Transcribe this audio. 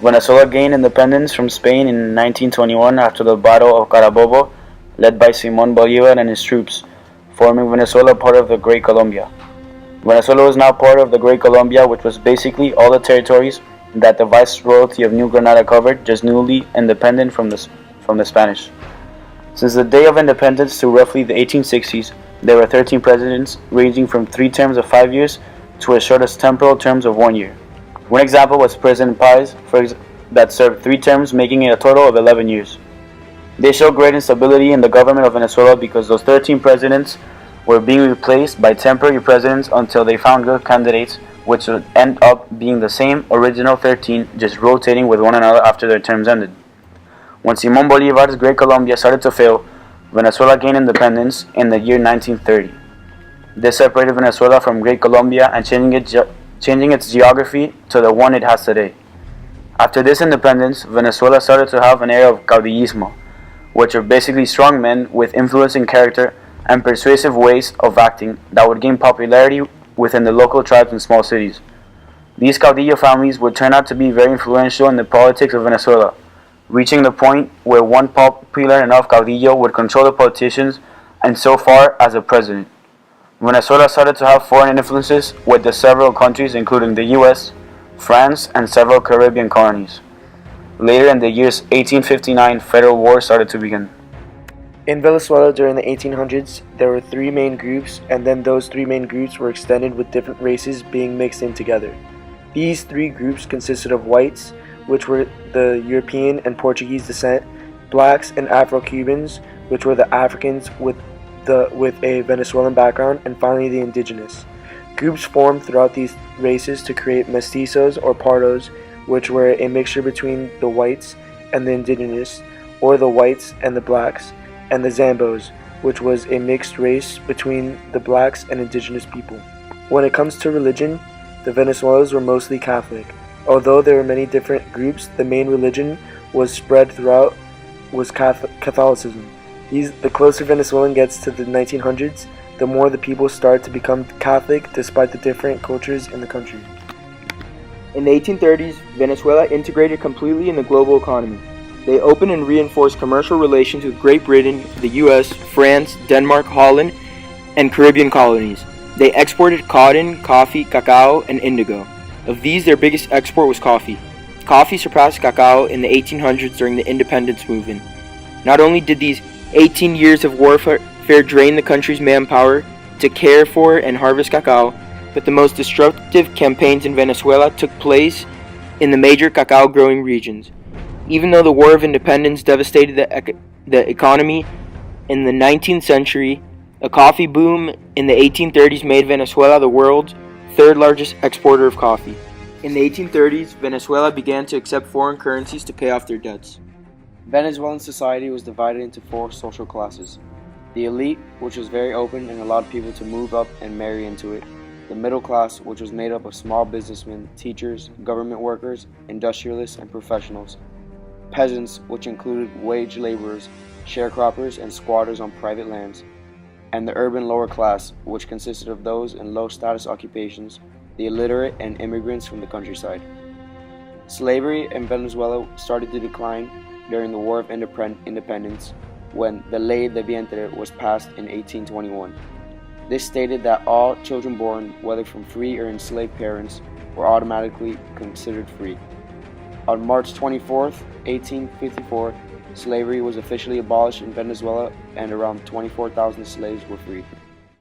Venezuela gained independence from Spain in 1921 after the Battle of Carabobo, led by Simón Bolívar and his troops, forming Venezuela part of the Great Colombia. Venezuela was now part of the Great Colombia, which was basically all the territories that the Viceroyalty of New Granada covered, just newly independent from the Spanish. Since the day of independence to roughly the 1860s, there were 13 presidents, ranging from 3 terms of 5 years to as short as temporal terms of 1 year. One example was President Páez, that served 3 terms, making it a total of 11 years. They showed great instability in the government of Venezuela because those 13 presidents were being replaced by temporary presidents until they found good candidates, which would end up being the same original 13, just rotating with one another after their terms ended. When Simón Bolívar's Great Colombia started to fail, Venezuela gained independence in the year 1930. This separated Venezuela from Great Colombia and changing its geography to the one it has today. After this independence, Venezuela started to have an era of caudillismo, which are basically strong men with influencing character and persuasive ways of acting that would gain popularity within the local tribes and small cities. These caudillo families would turn out to be very influential in the politics of Venezuela, reaching the point where one popular enough caudillo would control the politicians and so far as the president. Venezuela started to have foreign influences with the several countries including the US, France, and several Caribbean colonies. Later in the years 1859, federal war started to begin. In Venezuela during the 1800s, there were 3 main groups, and then those 3 main groups were extended with different races being mixed in together. These 3 groups consisted of whites, which were the European and Portuguese descent, blacks and Afro-Cubans, which were the Africans with a Venezuelan background, and finally the indigenous. Groups formed throughout these races to create mestizos or pardos, which were a mixture between the whites and the indigenous, or the whites and the blacks, and the Zambos, which was a mixed race between the blacks and indigenous people. When it comes to religion, the Venezuelans were mostly Catholic. Although there were many different groups, the main religion was spread throughout was Catholicism. The closer Venezuelan gets to the 1900s, the more the people start to become Catholic despite the different cultures in the country. In the 1830s, Venezuela integrated completely in the global economy. They opened and reinforced commercial relations with Great Britain, the US, France, Denmark, Holland, and Caribbean colonies. They exported cotton, coffee, cacao, and indigo. Of these, their biggest export was coffee. Coffee surpassed cacao in the 1800s during the independence movement. Not only did these 18 years of warfare drain the country's manpower to care for and harvest cacao, but the most destructive campaigns in Venezuela took place in the major cacao growing regions. Even though the War of Independence devastated the economy in the 19th century, a coffee boom in the 1830s made Venezuela the world's 3rd largest exporter of coffee. In the 1830s, Venezuela began to accept foreign currencies to pay off their debts. Venezuelan society was divided into 4 social classes. The elite, which was very open and allowed people to move up and marry into it. The middle class, which was made up of small businessmen, teachers, government workers, industrialists, and professionals. Peasants, which included wage laborers, sharecroppers, and squatters on private lands. And the urban lower class, which consisted of those in low-status occupations, the illiterate, and immigrants from the countryside. Slavery in Venezuela started to decline during the War of Independence when the Ley de Vientre was passed in 1821. This stated that all children born, whether from free or enslaved parents, were automatically considered free. On March 24, 1854, slavery was officially abolished in Venezuela and around 24,000 slaves were freed.